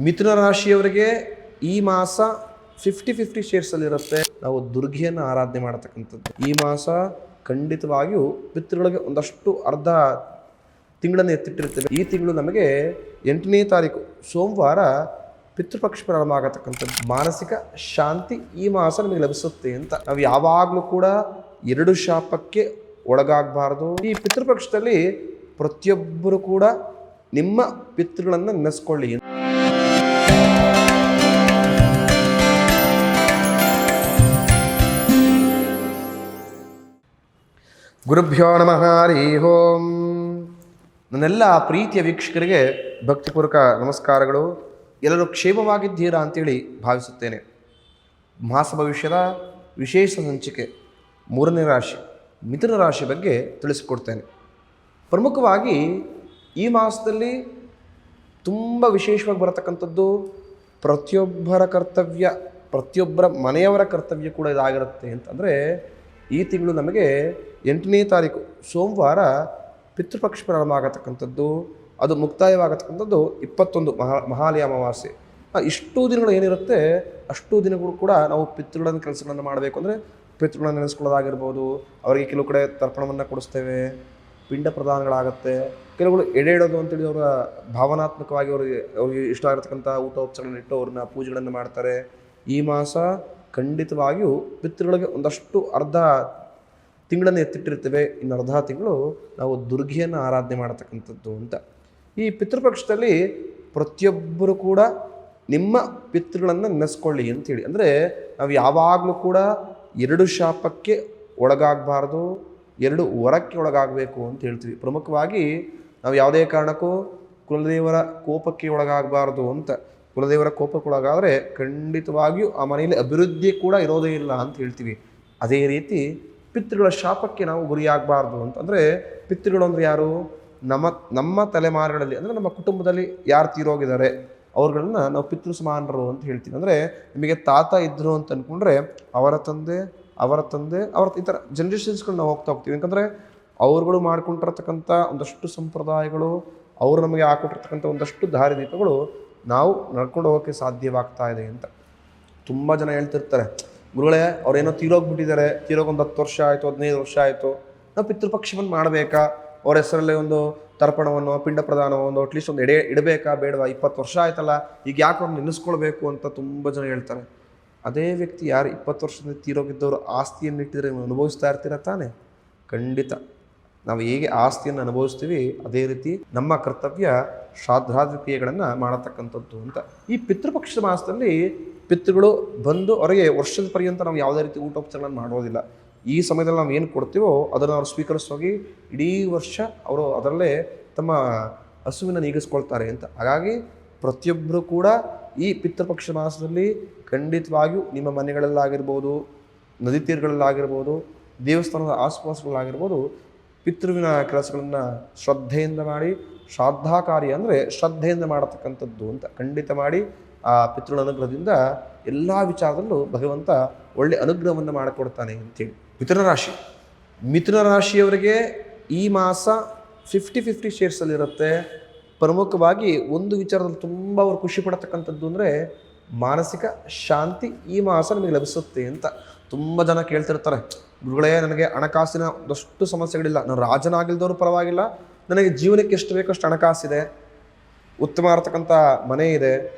ಮಿಥುನ ರಾಶಿಯವರಿಗೆ ಈ ಮಾಸ 50-50 ಶೇರ್ಸಲ್ಲಿರುತ್ತೆ. ನಾವು ದುರ್ಗೆಯನ್ನು ಆರಾಧನೆ ಮಾಡತಕ್ಕಂಥದ್ದು. ಈ ಮಾಸ ಖಂಡಿತವಾಗಿಯೂ ಪಿತೃಗಳಿಗೆ ಒಂದಷ್ಟು ಅರ್ಧ ತಿಂಗಳನ್ನು ಎತ್ತಿಟ್ಟಿರ್ತೇವೆ. ಈ ತಿಂಗಳು ನಮಗೆ 8ನೇ ತಾರೀಕು ಸೋಮವಾರ ಪಿತೃಪಕ್ಷ ಪ್ರಾರಂಭ ಆಗತಕ್ಕಂಥದ್ದು. ಮಾನಸಿಕ ಶಾಂತಿ ಈ ಮಾಸ ನಮಗೆ ಲಭಿಸುತ್ತೆ ಅಂತ. ನಾವು ಯಾವಾಗಲೂ ಕೂಡ 2 ಶಾಪಕ್ಕೆ ಒಳಗಾಗಬಾರ್ದು. ಈ ಪಿತೃಪಕ್ಷದಲ್ಲಿ ಪ್ರತಿಯೊಬ್ಬರು ಕೂಡ ನಿಮ್ಮ ಪಿತೃಗಳನ್ನು ನೆನೆಸ್ಕೊಳ್ಳಿ. ಗುರುಭ್ಯೋ ನಮಃ ಹರಿ ಓಂ. ನನ್ನೆಲ್ಲ ಪ್ರೀತಿಯ ವೀಕ್ಷಕರಿಗೆ ಭಕ್ತಿಪೂರ್ವಕ ನಮಸ್ಕಾರಗಳು. ಎಲ್ಲರೂ ಕ್ಷೇಮವಾಗಿದ್ದೀರಾ ಅಂತೇಳಿ ಭಾವಿಸುತ್ತೇನೆ. ಮಾಸ ಭವಿಷ್ಯದ ವಿಶೇಷ ಸಂಚಿಕೆ 3ನೇ ರಾಶಿ ಮಿಥುನ ರಾಶಿ ಬಗ್ಗೆ ತಿಳಿಸಿಕೊಡ್ತೇನೆ. ಪ್ರಮುಖವಾಗಿ ಈ ಮಾಸದಲ್ಲಿ ತುಂಬ ವಿಶೇಷವಾಗಿ ಬರತಕ್ಕಂಥದ್ದು ಪ್ರತಿಯೊಬ್ಬರ ಕರ್ತವ್ಯ, ಪ್ರತಿಯೊಬ್ಬರ ಮನೆಯವರ ಕರ್ತವ್ಯ ಕೂಡ ಇದಾಗಿರುತ್ತೆ ಅಂತಂದರೆ, ಈ ತಿಂಗಳು ನಮಗೆ 8ನೇ ತಾರೀಕು ಸೋಮವಾರ ಪಿತೃಪಕ್ಷ ಪ್ರಾರಂಭ ಆಗತಕ್ಕಂಥದ್ದು. ಅದು ಮುಕ್ತಾಯವಾಗತಕ್ಕಂಥದ್ದು 21 ಮಹಾಲಯ ಅಮಾವಾಸ್ಯೆ. ಇಷ್ಟು ದಿನಗಳು ಏನಿರುತ್ತೆ ಅಷ್ಟು ದಿನಗಳು ಕೂಡ ನಾವು ಪಿತೃಗಳನ್ನು ಕೆಲಸಗಳನ್ನು ಮಾಡಬೇಕು. ಅಂದರೆ ಪಿತೃಗಳನ್ನು ನೆನೆಸ್ಕೊಳ್ಳೋದಾಗಿರ್ಬೋದು, ಅವರಿಗೆ ಕೆಲವು ಕಡೆ ತರ್ಪಣವನ್ನು ಕೊಡಿಸ್ತೇವೆ, ಪಿಂಡ ಪ್ರದಾನಗಳಾಗುತ್ತೆ. ಕೆಲವುಗಳು ಎಡೆ ಇಡೋದು ಅಂತೇಳಿ ಅವರ ಭಾವನಾತ್ಮಕವಾಗಿ ಅವ್ರಿಗೆ ಇಷ್ಟ ಆಗಿರ್ತಕ್ಕಂಥ ಊಟ ಉಪಚಾರಗಳನ್ನು ಇಟ್ಟು ಅವ್ರನ್ನ ಪೂಜೆಗಳನ್ನು ಮಾಡ್ತಾರೆ. ಈ ಮಾಸ ಖಂಡಿತವಾಗಿಯೂ ಪಿತೃಗಳಿಗೆ ಒಂದಷ್ಟು ಅರ್ಧ ತಿಂಗಳನ್ನು ಎತ್ತಿಟ್ಟಿರ್ತೇವೆ. ಇನ್ನು ಅರ್ಧ ತಿಂಗಳು ನಾವು ದುರ್ಗೆಯನ್ನು ಆರಾಧನೆ ಮಾಡತಕ್ಕಂಥದ್ದು ಅಂತ. ಈ ಪಿತೃಪಕ್ಷದಲ್ಲಿ ಪ್ರತಿಯೊಬ್ಬರು ಕೂಡ ನಿಮ್ಮ ಪಿತೃಗಳನ್ನು ನೆನೆಸ್ಕೊಳ್ಳಿ ಅಂಥೇಳಿ. ಅಂದರೆ ನಾವು ಯಾವಾಗಲೂ ಕೂಡ 2 ಶಾಪಕ್ಕೆ ಒಳಗಾಗಬಾರ್ದು, 2 ವರಕ್ಕೆ ಒಳಗಾಗಬೇಕು ಅಂತ ಹೇಳ್ತೀವಿ. ಪ್ರಮುಖವಾಗಿ ನಾವು ಯಾವುದೇ ಕಾರಣಕ್ಕೂ ಕುಲದೇವರ ಕೋಪಕ್ಕೆ ಒಳಗಾಗಬಾರ್ದು ಅಂತ. ಕುಲದೇವರ ಕೋಪಕ್ಕೆ ಒಳಗಾದರೆ ಖಂಡಿತವಾಗಿಯೂ ಆ ಮನೆಯಲ್ಲಿ ಅಭಿವೃದ್ಧಿ ಕೂಡ ಇರೋದೇ ಇಲ್ಲ ಅಂತ ಹೇಳ್ತೀವಿ. ಅದೇ ರೀತಿ ಪಿತೃಗಳ ಶಾಪಕ್ಕೆ ನಾವು ಗುರಿಯಾಗಬಾರ್ದು ಅಂತ. ಅಂದರೆ ಪಿತೃಗಳು ಅಂದರೆ ಯಾರು? ನಮ್ಮ ತಲೆಮಾರುಗಳಲ್ಲಿ, ಅಂದರೆ ನಮ್ಮ ಕುಟುಂಬದಲ್ಲಿ ಯಾರು ತೀರೋಗಿದ್ದಾರೆ ಅವ್ರುಗಳನ್ನ ನಾವು ಪಿತೃ ಸಮಾನರು ಅಂತ ಹೇಳ್ತೀವಿ. ಅಂದರೆ ನಿಮಗೆ ತಾತ ಇದ್ದರು ಅಂತ ಅಂದ್ಕೊಂಡ್ರೆ ಅವರ ತಂದೆ ಈ ಥರ ಜನ್ರೇಷನ್ಸ್ಗಳು ನಾವು ಹೋಗ್ತೀವಿ. ಯಾಕಂದರೆ ಅವ್ರುಗಳು ಮಾಡ್ಕೊಂಡಿರ್ತಕ್ಕಂಥ ಒಂದಷ್ಟು ಸಂಪ್ರದಾಯಗಳು, ಅವರು ನಮಗೆ ಹಾಕೊಟ್ಟಿರ್ತಕ್ಕಂಥ ಒಂದಷ್ಟು ದಾರಿದೀಪಗಳು ನಾವು ನಡ್ಕೊಂಡು ಹೋಗೋಕ್ಕೆ ಸಾಧ್ಯವಾಗ್ತಾ ಇದೆ ಅಂತ. ತುಂಬ ಜನ ಹೇಳ್ತಿರ್ತಾರೆ, ಗುರುಗಳೇ ಅವ್ರೇನೋ ತೀರೋಗ್ಬಿಟ್ಟಿದ್ದಾರೆ, ತೀರೋಗೊಂದು 10 ವರ್ಷ ಆಯಿತು, 15 ವರ್ಷ ಆಯಿತು, ನಾವು ಪಿತೃಪಕ್ಷವನ್ನು ಮಾಡಬೇಕಾ, ಅವ್ರ ಹೆಸರಲ್ಲೇ ಒಂದು ತರ್ಪಣವನ್ನು, ಪಿಂಡ ಪ್ರದಾನವನ್ನು ಒಂದು ಅಟ್ಲೀಸ್ಟ್ ಒಂದು ಇಡಬೇಕಾ ಬೇಡವಾ, 20 ವರ್ಷ ಆಯ್ತಲ್ಲ, ಈಗ ಯಾಕೆ ಅವ್ರು ನೆನೆಸ್ಕೊಳ್ಬೇಕು ಅಂತ ತುಂಬ ಜನ ಹೇಳ್ತಾರೆ. ಅದೇ ವ್ಯಕ್ತಿ ಯಾರು 20 ವರ್ಷದಿಂದ ತೀರೋಗಿದ್ದವರು ಆಸ್ತಿಯನ್ನು ಇಟ್ಟಿದ್ರೆ ಅನುಭವಿಸ್ತಾ ಇರ್ತೀರ ತಾನೆ? ಖಂಡಿತ. ನಾವು ಹೇಗೆ ಆಸ್ತಿಯನ್ನು ಅನುಭವಿಸ್ತೀವಿ ಅದೇ ರೀತಿ ನಮ್ಮ ಕರ್ತವ್ಯ ಶ್ರಾದ್ದಾದಿ ಕ್ರಿಯೆಗಳನ್ನು ಮಾಡತಕ್ಕಂಥದ್ದು ಅಂತ. ಈ ಪಿತೃಪಕ್ಷ ಮಾಸದಲ್ಲಿ ಪಿತೃಗಳು ಬಂದು ಅವರಿಗೆ ವರ್ಷದ ಪರ್ಯಂತ ನಾವು ಯಾವುದೇ ರೀತಿ ಊಟೋಪಚಾರಗಳನ್ನು ಮಾಡೋದಿಲ್ಲ. ಈ ಸಮಯದಲ್ಲಿ ನಾವು ಏನು ಕೊಡ್ತೀವೋ ಅದನ್ನು ಅವ್ರು ಸ್ವೀಕರಿಸೋಗಿ ಇಡೀ ವರ್ಷ ಅವರು ಅದರಲ್ಲೇ ತಮ್ಮ ಹಸುವಿನ ನೀಗಿಸ್ಕೊಳ್ತಾರೆ ಅಂತ. ಹಾಗಾಗಿ ಪ್ರತಿಯೊಬ್ಬರು ಕೂಡ ಈ ಪಿತೃಪಕ್ಷ ಮಾಸದಲ್ಲಿ ಖಂಡಿತವಾಗಿಯೂ ನಿಮ್ಮ ಮನೆಗಳಲ್ಲಾಗಿರ್ಬೋದು, ನದಿ ತೀರಗಳಲ್ಲಾಗಿರ್ಬೋದು, ದೇವಸ್ಥಾನದ ಆಸುಪಾಸುಗಳಾಗಿರ್ಬೋದು, ಪಿತೃವಿನ ಕೆಲಸಗಳನ್ನು ಶ್ರದ್ಧೆಯಿಂದ ಮಾಡಿ, ಶ್ರಾದ್ದಾಕಾರ್ಯ ಅಂದರೆ ಶ್ರದ್ಧೆಯಿಂದ ಮಾಡತಕ್ಕಂಥದ್ದು ಅಂತ ಖಂಡಿತ ಮಾಡಿ. ಆ ಪಿತೃಗಳ ಅನುಗ್ರಹದಿಂದ ಎಲ್ಲ ವಿಚಾರದಲ್ಲೂ ಭಗವಂತ ಒಳ್ಳೆ ಅನುಗ್ರಹವನ್ನು ಮಾಡಿಕೊಡ್ತಾನೆ ಅಂತೇಳಿ. ಮಿಥುನ ರಾಶಿಯವರಿಗೆ ಈ ಮಾಸ 50-50 ಶೇರ್ಸಲ್ಲಿರುತ್ತೆ. ಪ್ರಮುಖವಾಗಿ ಒಂದು ವಿಚಾರದಲ್ಲಿ ತುಂಬ ಅವರು ಖುಷಿ ಪಡತಕ್ಕಂಥದ್ದು ಅಂದರೆ ಮಾನಸಿಕ ಶಾಂತಿ ಈ ಮಾಸ ನಮಗೆ ಲಭಿಸುತ್ತೆ ಅಂತ. ತುಂಬ ಜನ ಕೇಳ್ತಿರ್ತಾರೆ, ಗುರುಗಳೇ ನನಗೆ ಹಣಕಾಸಿನ ಒಂದಷ್ಟು ಸಮಸ್ಯೆಗಳಿಲ್ಲ, ನಾನು ರಾಜನಾಗಿಲ್ದವರು ಪರವಾಗಿಲ್ಲ, ನನಗೆ ಜೀವನಕ್ಕೆ ಎಷ್ಟು ಬೇಕೋ ಅಷ್ಟು ಹಣಕಾಸಿದೆ, ಉತ್ತಮ ಇರತಕ್ಕಂಥ ಮನೆ ಇದೆ,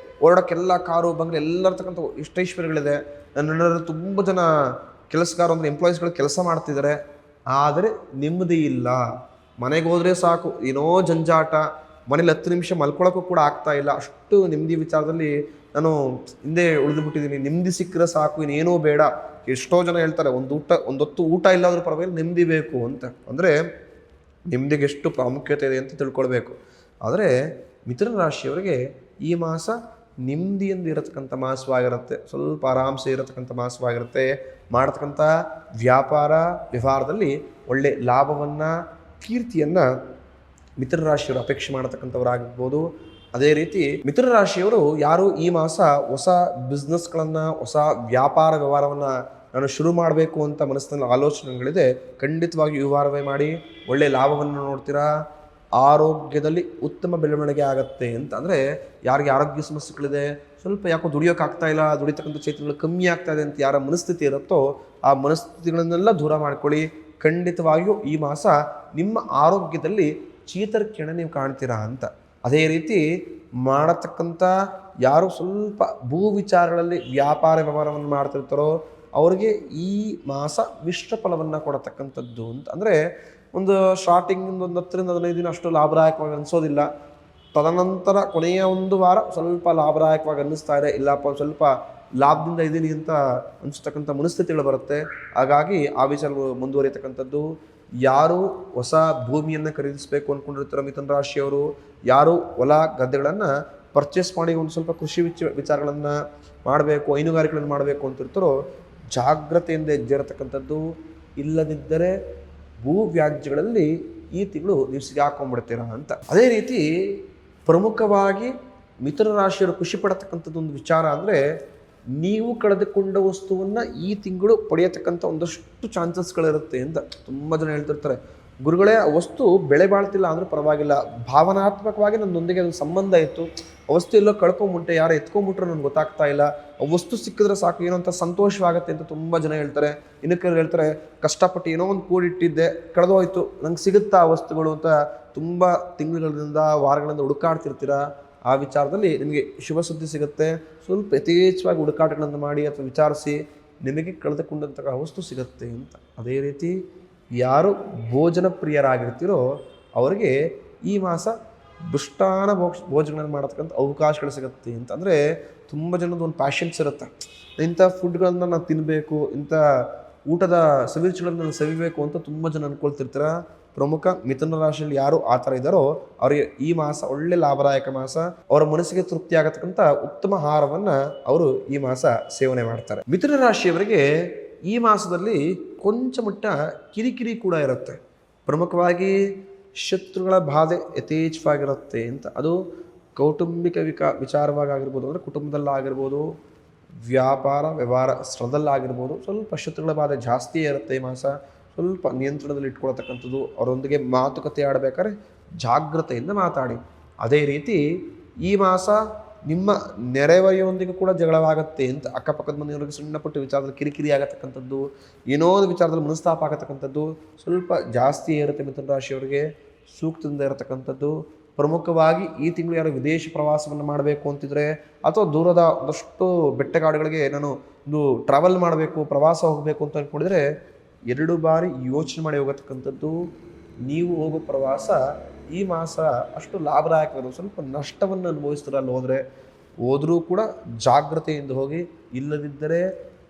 ಓಡೋಕ್ಕೆಲ್ಲ ಕಾರು ಬಂಗ್ಲೆ ಎಲ್ಲ ಇರ್ತಕ್ಕಂಥ ಇಷ್ಟೈಶ್ವರ್ಯಗಳಿದೆ, ನನ್ನಲ್ಲಿ ತುಂಬ ಜನ ಕೆಲಸಗಾರ ಅಂದರೆ ಎಂಪ್ಲಾಯೀಸ್ಗಳು ಕೆಲಸ ಮಾಡ್ತಿದ್ದಾರೆ, ಆದರೆ ನೆಮ್ಮದಿ ಇಲ್ಲ, ಮನೆಗೆ ಹೋದರೆ ಸಾಕು ಏನೋ ಜಂಜಾಟ, ಮನೇಲಿ 10 ನಿಮಿಷ ಮಲ್ಕೊಳ್ಳೋಕ್ಕೂ ಕೂಡ ಆಗ್ತಾ ಇಲ್ಲ, ಅಷ್ಟು ನೆಮ್ಮದಿ ವಿಚಾರದಲ್ಲಿ ನಾನು ಹಿಂದೆ ಉಳಿದುಬಿಟ್ಟಿದ್ದೀನಿ, ನೆಮ್ಮದಿ ಸಿಕ್ಕರೆ ಸಾಕು, ಇನ್ನೇನೂ ಬೇಡ. ಎಷ್ಟೋ ಜನ ಹೇಳ್ತಾರೆ ಒಂದೊತ್ತು ಊಟ ಇಲ್ಲಾದ್ರೂ ಪರವಾಗಿಲ್ಲ, ನೆಮ್ಮದಿ ಬೇಕು ಅಂತ. ಅಂದರೆ ನೆಮ್ಮದಿಗೆ ಎಷ್ಟು ಪ್ರಾಮುಖ್ಯತೆ ಇದೆ ಅಂತ ತಿಳ್ಕೊಳ್ಬೇಕು. ಆದರೆ ಮಿಥುನ ರಾಶಿಯವರಿಗೆ ಈ ಮಾಸ ನೆಮ್ಮದಿಯಿಂದ ಇರತಕ್ಕಂಥ ಮಾಸವಾಗಿರುತ್ತೆ. ಸ್ವಲ್ಪ ಆರಾಮ್ಸೆ ಇರತಕ್ಕಂಥ ಮಾಸವಾಗಿರುತ್ತೆ. ಮಾಡತಕ್ಕಂಥ ವ್ಯವಹಾರದಲ್ಲಿ ಒಳ್ಳೆ ಲಾಭವನ್ನು, ಕೀರ್ತಿಯನ್ನು ಮಿಥುನ ರಾಶಿಯವರು ಅಪೇಕ್ಷೆ ಮಾಡತಕ್ಕಂಥವರಾಗಿರ್ಬೋದು. ಅದೇ ರೀತಿ ಮಿಥುನ ರಾಶಿಯವರು ಯಾರು ಈ ಮಾಸ ಹೊಸ ಬಿಸ್ನೆಸ್ಗಳನ್ನು, ಹೊಸ ವ್ಯವಹಾರವನ್ನು ನಾನು ಶುರು ಮಾಡಬೇಕು ಅಂತ ಮನಸ್ಸಿನಲ್ಲಿ ಆಲೋಚನೆಗಳಿದೆ, ಖಂಡಿತವಾಗಿ ವ್ಯವಹಾರವೇ ಮಾಡಿ ಒಳ್ಳೆಯ ಲಾಭವನ್ನು ನೋಡ್ತೀರಾ. ಆರೋಗ್ಯದಲ್ಲಿ ಉತ್ತಮ ಬೆಳವಣಿಗೆ ಆಗತ್ತೆ ಅಂತ. ಅಂದರೆ ಯಾರಿಗೆ ಆರೋಗ್ಯ ಸಮಸ್ಯೆಗಳಿದೆ, ಸ್ವಲ್ಪ ಯಾಕೋ ದುಡಿಯೋಕ್ಕಾಗ್ತಾ ಇಲ್ಲ, ದುಡಿತಕ್ಕಂಥ ಚೈತನ್ಯಗಳು ಕಮ್ಮಿ ಆಗ್ತಾ ಇದೆ ಅಂತ ಯಾರ ಮನಸ್ಥಿತಿ ಇರುತ್ತೋ ಆ ಮನಸ್ಥಿತಿಗಳನ್ನೆಲ್ಲ ದೂರ ಮಾಡ್ಕೊಳ್ಳಿ. ಖಂಡಿತವಾಗಿಯೂ ಈ ಮಾಸ ನಿಮ್ಮ ಆರೋಗ್ಯದಲ್ಲಿ ಚೇತರಿಕೆಯನ್ನು ನೀವು ಕಾಣ್ತೀರಾ ಅಂತ. ಅದೇ ರೀತಿ ಮಾಡತಕ್ಕಂಥ ಯಾರು ಸ್ವಲ್ಪ ಭೂ ವಿಚಾರಗಳಲ್ಲಿ ವ್ಯಾಪಾರ ವ್ಯವಹಾರವನ್ನು ಮಾಡ್ತಿರ್ತಾರೋ ಅವರಿಗೆ ಈ ಮಾಸ ಮಿಶ್ರ ಫಲವನ್ನು ಕೊಡತಕ್ಕಂಥದ್ದು ಅಂತ. ಅಂದರೆ ಒಂದು ಸ್ಟಾರ್ಟಿಂಗ್ ಒಂದು 10-15 ದಿನ ಅಷ್ಟು ಲಾಭದಾಯಕವಾಗಿ ಅನಿಸೋದಿಲ್ಲ. ತದನಂತರ ಕೊನೆಯ ಒಂದು ವಾರ ಸ್ವಲ್ಪ ಲಾಭದಾಯಕವಾಗಿ ಅನ್ನಿಸ್ತಾ ಇದೆ, ಇಲ್ಲಪ್ಪ ಸ್ವಲ್ಪ ಲಾಭದಿಂದ ಇದ್ದೀನಿ ಅಂತ ಅನಿಸ್ತಕ್ಕಂಥ ಮನಸ್ಥಿತಿಗಳು ಬರುತ್ತೆ. ಹಾಗಾಗಿ ಆ ವಿಚಾರಗಳು ಮುಂದುವರಿಯತಕ್ಕಂಥದ್ದು. ಯಾರು ಹೊಸ ಭೂಮಿಯನ್ನು ಖರೀದಿಸಬೇಕು ಅಂದ್ಕೊಂಡಿರ್ತಾರೋ ಮಿಥುನ ರಾಶಿಯವರು, ಯಾರು ಹೊಲ ಗದ್ದೆಗಳನ್ನು ಪರ್ಚೇಸ್ ಮಾಡಿ ಒಂದು ಸ್ವಲ್ಪ ಕೃಷಿ ವಿಚಾರಗಳನ್ನು ಮಾಡಬೇಕು, ಹೈನುಗಾರಿಕೆಗಳನ್ನು ಮಾಡಬೇಕು ಅಂತಿರ್ತಾರೋ ಜಾಗ್ರತೆಯಿಂದ ಹೆಜ್ಜೆರತಕ್ಕಂಥದ್ದು. ಇಲ್ಲದಿದ್ದರೆ ಭೂ ವ್ಯಾಜ್ಯಗಳಲ್ಲಿ ಈ ತಿಂಗಳು ನೀವು ಸಿಗಾಕೊಂಡ್ಬಿಡ್ತೀರಾ ಅಂತ. ಅದೇ ರೀತಿ ಪ್ರಮುಖವಾಗಿ ಮಿಥುನ ರಾಶಿಯವರು ಖುಷಿ ಪಡತಕ್ಕಂಥದ್ದು ಒಂದು ವಿಚಾರ ಅಂದರೆ, ನೀವು ಕಳೆದುಕೊಂಡ ವಸ್ತುವನ್ನು ಈ ತಿಂಗಳು ಪಡೆಯತಕ್ಕಂಥ ಒಂದಷ್ಟು ಚಾನ್ಸಸ್ಗಳಿರುತ್ತೆ ಅಂತ. ತುಂಬ ಜನ ಹೇಳ್ತಿರ್ತಾರೆ, ಗುರುಗಳೇ ಆ ವಸ್ತು ಬೆಳೆ ಬಾಳ್ತಿಲ್ಲ ಅಂದರೂ ಪರವಾಗಿಲ್ಲ, ಭಾವನಾತ್ಮಕವಾಗಿ ನನ್ನೊಂದಿಗೆ ಅದು ಸಂಬಂಧ ಇತ್ತು, ಆ ವಸ್ತು ಎಲ್ಲೋ ಕಳ್ಕೊಂಬಿಟ್ಟೆ, ಯಾರು ಎತ್ಕೊಂಡ್ಬಿಟ್ರೆ ನನಗೆ ಗೊತ್ತಾಗ್ತಾ ಇಲ್ಲ, ಆ ವಸ್ತು ಸಿಕ್ಕಿದ್ರೆ ಸಾಕು ಏನೋ ಅಂತ ಸಂತೋಷವಾಗುತ್ತೆ ಅಂತ ತುಂಬ ಜನ ಹೇಳ್ತಾರೆ. ಇನ್ನು ಕೆಲವರು ಹೇಳ್ತಾರೆ, ಕಷ್ಟಪಟ್ಟು ಏನೋ ಒಂದು ಕೂಡಿಟ್ಟಿದ್ದೆ ಕಳೆದೋಯ್ತು, ನಂಗೆ ಸಿಗುತ್ತಾ ಆ ವಸ್ತುಗಳು ಅಂತ ತುಂಬ ತಿಂಗಳುಗಳಿಂದ ವಾರಗಳಿಂದ ಹುಡುಕಾಡ್ತಿರ್ತೀರ. ಆ ವಿಚಾರದಲ್ಲಿ ನಿಮಗೆ ಶುಭ ಸುದ್ದಿ ಸಿಗುತ್ತೆ. ಸ್ವಲ್ಪ ಯಥೇಚ್ಛವಾಗಿ ಹುಡುಕಾಟಗಳನ್ನು ಮಾಡಿ ಅಥವಾ ವಿಚಾರಿಸಿ ನಿಮಗೆ ಕಳೆದುಕೊಂಡಂತಹ ವಸ್ತು ಸಿಗುತ್ತೆ ಅಂತ. ಅದೇ ರೀತಿ ಯಾರು ಭೋಜನ ಪ್ರಿಯರಾಗಿರ್ತೀರೋ ಅವರಿಗೆ ಈ ಮಾಸ ದುಷ್ಟಾನ ಭೋಜನಗಳನ್ನು ಮಾಡತಕ್ಕಂಥ ಅವಕಾಶಗಳು ಸಿಗುತ್ತೆ ಅಂತ. ಅಂದರೆ ತುಂಬ ಜನದ ಒಂದು ಪ್ಯಾಷನ್ಸ್ ಇರುತ್ತೆ, ಇಂಥ ಫುಡ್ಗಳನ್ನು ನಾನು ತಿನ್ನಬೇಕು, ಇಂಥ ಊಟದ ಸವಿರುಚಿಗಳನ್ನು ನಾನು ಸವಿಬೇಕು ಅಂತ ತುಂಬ ಜನ ಅಂದ್ಕೊಳ್ತಿರ್ತೀರ. ಪ್ರಮುಖ ಮಿಥುನ ರಾಶಿಯಲ್ಲಿ ಯಾರು ಆ ಥರ ಇದ್ದಾರೋ ಅವರಿಗೆ ಈ ಮಾಸ ಒಳ್ಳೆ ಲಾಭದಾಯಕ ಮಾಸ. ಅವರ ಮನಸ್ಸಿಗೆ ತೃಪ್ತಿ ಆಗತಕ್ಕಂಥ ಉತ್ತಮ ಆಹಾರವನ್ನು ಅವರು ಈ ಮಾಸ ಸೇವನೆ ಮಾಡ್ತಾರೆ. ಮಿಥುನ ರಾಶಿಯವರಿಗೆ ಈ ಮಾಸದಲ್ಲಿ ಕೊಂಚ ಮಟ್ಟ ಕಿರಿಕಿರಿ ಕೂಡ ಇರುತ್ತೆ. ಪ್ರಮುಖವಾಗಿ ಶತ್ರುಗಳ ಬಾಧೆ ಯಥೇಚ್ಛವಾಗಿರುತ್ತೆ ಅಂತ. ಅದು ಕೌಟುಂಬಿಕ ವಿಚಾರವಾಗಿರ್ಬೋದು, ಅಂದರೆ ಕುಟುಂಬದಲ್ಲಾಗಿರ್ಬೋದು, ವ್ಯಾಪಾರ ವ್ಯವಹಾರ ಸ್ಥಳದಲ್ಲಾಗಿರ್ಬೋದು, ಸ್ವಲ್ಪ ಶತ್ರುಗಳ ಬಾಧೆ ಜಾಸ್ತಿಯೇ ಇರುತ್ತೆ ಈ ಮಾಸ. ಸ್ವಲ್ಪ ನಿಯಂತ್ರಣದಲ್ಲಿ ಇಟ್ಕೊಳ್ತಕ್ಕಂಥದ್ದು. ಅವರೊಂದಿಗೆ ಮಾತುಕತೆ ಆಡಬೇಕಾದ್ರೆ ಜಾಗ್ರತೆಯಿಂದ ಮಾತಾಡಿ. ಅದೇ ರೀತಿ ಈ ಮಾಸ ನಿಮ್ಮ ನೆರೆಹೊರೆಯೊಂದಿಗೆ ಕೂಡ ಜಗಳವಾಗತ್ತೆ ಅಂತ. ಅಕ್ಕಪಕ್ಕದ ಮನೆಯವರಿಗೆ ಸಣ್ಣ ಪುಟ್ಟ ವಿಚಾರದಲ್ಲಿ ಕಿರಿಕಿರಿ ಆಗತಕ್ಕಂಥದ್ದು, ಏನೋ ಒಂದು ವಿಚಾರದಲ್ಲಿ ಮನಸ್ತಾಪ ಆಗತಕ್ಕಂಥದ್ದು ಸ್ವಲ್ಪ ಜಾಸ್ತಿ ಇರುತ್ತೆ ಮಿಥುನ ರಾಶಿಯವರಿಗೆ. ಸೂಕ್ತದಿಂದ ಇರತಕ್ಕಂಥದ್ದು. ಪ್ರಮುಖವಾಗಿ ಈ ತಿಂಗಳು ಯಾರು ವಿದೇಶ ಪ್ರವಾಸವನ್ನು ಮಾಡಬೇಕು ಅಂತಿದ್ರೆ ಅಥವಾ ದೂರದ ಒಂದಷ್ಟು ಬೆಟ್ಟಗಾಡುಗಳಿಗೆ ನಾನು ಒಂದು ಟ್ರಾವೆಲ್ ಮಾಡಬೇಕು, ಪ್ರವಾಸ ಹೋಗಬೇಕು ಅಂತ ಅಂದ್ಕೊಂಡಿದ್ರೆ 2 ಬಾರಿ ಯೋಚನೆ ಮಾಡಿ ಹೋಗತಕ್ಕಂಥದ್ದು. ನೀವು ಹೋಗೋ ಪ್ರವಾಸ ಈ ಮಾಸ ಅಷ್ಟು ಲಾಭದಾಯಕವಿರೋದು, ಸ್ವಲ್ಪ ನಷ್ಟವನ್ನು ಅನುಭವಿಸ್ತೀರಲ್ಲ ಹೋದರೂ ಕೂಡ ಜಾಗ್ರತೆಯಿಂದ ಹೋಗಿ. ಇಲ್ಲದಿದ್ದರೆ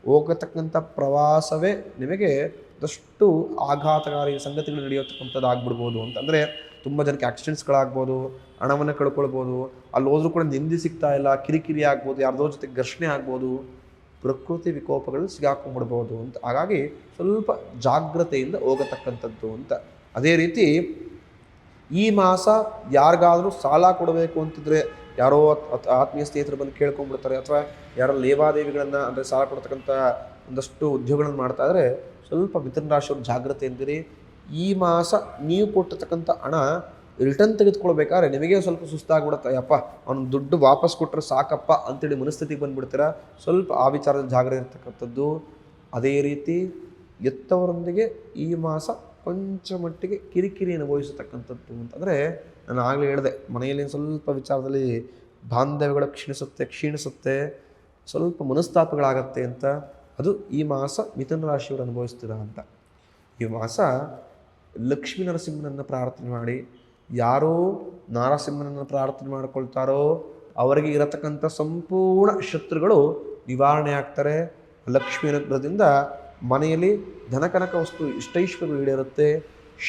ಹೋಗತಕ್ಕಂಥ ಪ್ರವಾಸವೇ ನಿಮಗೆ ಒಂದಷ್ಟು ಆಘಾತಕಾರಿ ಸಂಗತಿಗಳು ನಡೆಯತಕ್ಕಂಥದ್ದು ಆಗ್ಬಿಡ್ಬೋದು ಅಂತ. ಅಂದರೆ ತುಂಬ ಜನಕ್ಕೆ ಆಕ್ಸಿಡೆಂಟ್ಸ್ಗಳಾಗ್ಬೋದು, ಹಣವನ್ನು ಕಳ್ಕೊಳ್ಬೋದು, ಅಲ್ಲಿ ಹೋದ್ರೂ ಕೂಡ ನೆಮ್ಮದಿ ಸಿಗ್ತಾ ಇಲ್ಲ, ಕಿರಿಕಿರಿ ಆಗ್ಬೋದು, ಯಾರ್ದೋ ಜೊತೆ ಘರ್ಷಣೆ ಆಗ್ಬೋದು, ಪ್ರಕೃತಿ ವಿಕೋಪಗಳು ಸಿಗಾಕೊಂಡ್ಬಿಡ್ಬೋದು ಅಂತ. ಹಾಗಾಗಿ ಸ್ವಲ್ಪ ಜಾಗ್ರತೆಯಿಂದ ಹೋಗತಕ್ಕಂಥದ್ದು ಅಂತ. ಅದೇ ರೀತಿ ಈ ಮಾಸ ಯಾರಿಗಾದರೂ ಸಾಲ ಕೊಡಬೇಕು ಅಂತಿದ್ರೆ, ಯಾರೋ ಆತ್ಮೀಯ ಸ್ನೇಹಿತರು ಬಂದು ಕೇಳ್ಕೊಂಡ್ಬಿಡ್ತಾರೆ, ಅಥವಾ ಯಾರೋ ಲೇವಾದೇವಿಗಳನ್ನು ಅಂದರೆ ಸಾಲ ಕೊಡ್ತಕ್ಕಂಥ ಒಂದಷ್ಟು ಉದ್ಯೋಗಗಳನ್ನು ಮಾಡ್ತಾ ಇದ್ದರೆ ಸ್ವಲ್ಪ ಮಿಥುನ ರಾಶಿಯವರು ಜಾಗ್ರತೆಯಿಂದಿರಿ. ಈ ಮಾಸ ನೀವು ಕೊಟ್ಟಿರ್ತಕ್ಕಂಥ ಹಣ ರಿಟರ್ನ್ ತೆಗೆದುಕೊಳ್ಬೇಕಾದ್ರೆ ನಿಮಗೆ ಸ್ವಲ್ಪ ಸುಸ್ತಾಗ್ಬಿಡುತ್ತೆ. ಅಪ್ಪ ಅವ್ನು ದುಡ್ಡು ವಾಪಸ್ ಕೊಟ್ಟರೆ ಸಾಕಪ್ಪ ಅಂತೇಳಿ ಮನಸ್ಥಿತಿಗೆ ಬಂದುಬಿಡ್ತೀರ. ಸ್ವಲ್ಪ ಆ ವಿಚಾರದ ಜಾಗ್ರತೆ ಇರ್ತಕ್ಕಂಥದ್ದು. ಅದೇ ರೀತಿ ಎತ್ತವರೊಂದಿಗೆ ಈ ಮಾಸ ಕೊಂಚ ಮಟ್ಟಿಗೆ ಕಿರಿಕಿರಿ ಅನುಭವಿಸತಕ್ಕಂಥದ್ದು ಅಂತಂದರೆ, ನಾನು ಆಗಲೇ ಹೇಳಿದೆ, ಮನೆಯಲ್ಲಿ ಸ್ವಲ್ಪ ವಿಚಾರದಲ್ಲಿ ಬಾಂಧವ್ಯಗಳು ಕ್ಷೀಣಿಸುತ್ತೆ, ಸ್ವಲ್ಪ ಮನಸ್ತಾಪಗಳಾಗತ್ತೆ ಅಂತ. ಅದು ಈ ಮಾಸ ಮಿಥುನ ರಾಶಿಯವರು ಅನುಭವಿಸ್ತೀರ ಅಂತ. ಈ ಮಾಸ ಲಕ್ಷ್ಮೀ ನರಸಿಂಹನನ್ನು ಪ್ರಾರ್ಥನೆ ಮಾಡಿ. ಯಾರೋ ನರಸಿಂಹನನ್ನು ಪ್ರಾರ್ಥನೆ ಮಾಡಿಕೊಳ್ತಾರೋ ಅವರಿಗೆ ಇರತಕ್ಕಂಥ ಸಂಪೂರ್ಣ ಶತ್ರುಗಳು ನಿವಾರಣೆ ಆಗ್ತಾರೆ. ಲಕ್ಷ್ಮೀ ಅನುಗ್ರಹದಿಂದ ಮನೆಯಲ್ಲಿ ಧನಕನಕ ವಸ್ತು ಇಷ್ಟೈಶ್ವರ್ಯ ಈಡೇರುತ್ತೆ,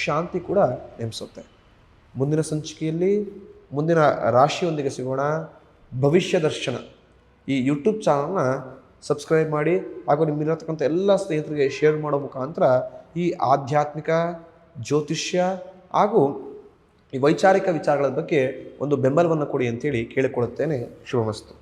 ಶಾಂತಿ ಕೂಡ ನೆಲೆಸುತ್ತೆ. ಮುಂದಿನ ಸಂಚಿಕೆಯಲ್ಲಿ ಮುಂದಿನ ರಾಶಿಯೊಂದಿಗೆ ಸಿಗೋಣ. ಭವಿಷ್ಯ ದರ್ಶನ ಈ ಯೂಟ್ಯೂಬ್ ಚಾನಲ್ನ ಸಬ್ಸ್ಕ್ರೈಬ್ ಮಾಡಿ, ಹಾಗೂ ನಿಮ್ಮಿರತಕ್ಕಂಥ ಎಲ್ಲ ಸ್ನೇಹಿತರಿಗೆ ಶೇರ್ ಮಾಡೋ ಮುಖಾಂತರ ಈ ಆಧ್ಯಾತ್ಮಿಕ, ಜ್ಯೋತಿಷ್ಯ ಹಾಗೂ ಈ ವೈಚಾರಿಕ ವಿಚಾರಗಳ ಬಗ್ಗೆ ಒಂದು ಬೆಂಬಲವನ್ನು ಕೊಡಿ ಅಂತೇಳಿ ಕೇಳಿಕೊಳ್ಳುತ್ತೇನೆ. ಶುಭಮಸ್ತು.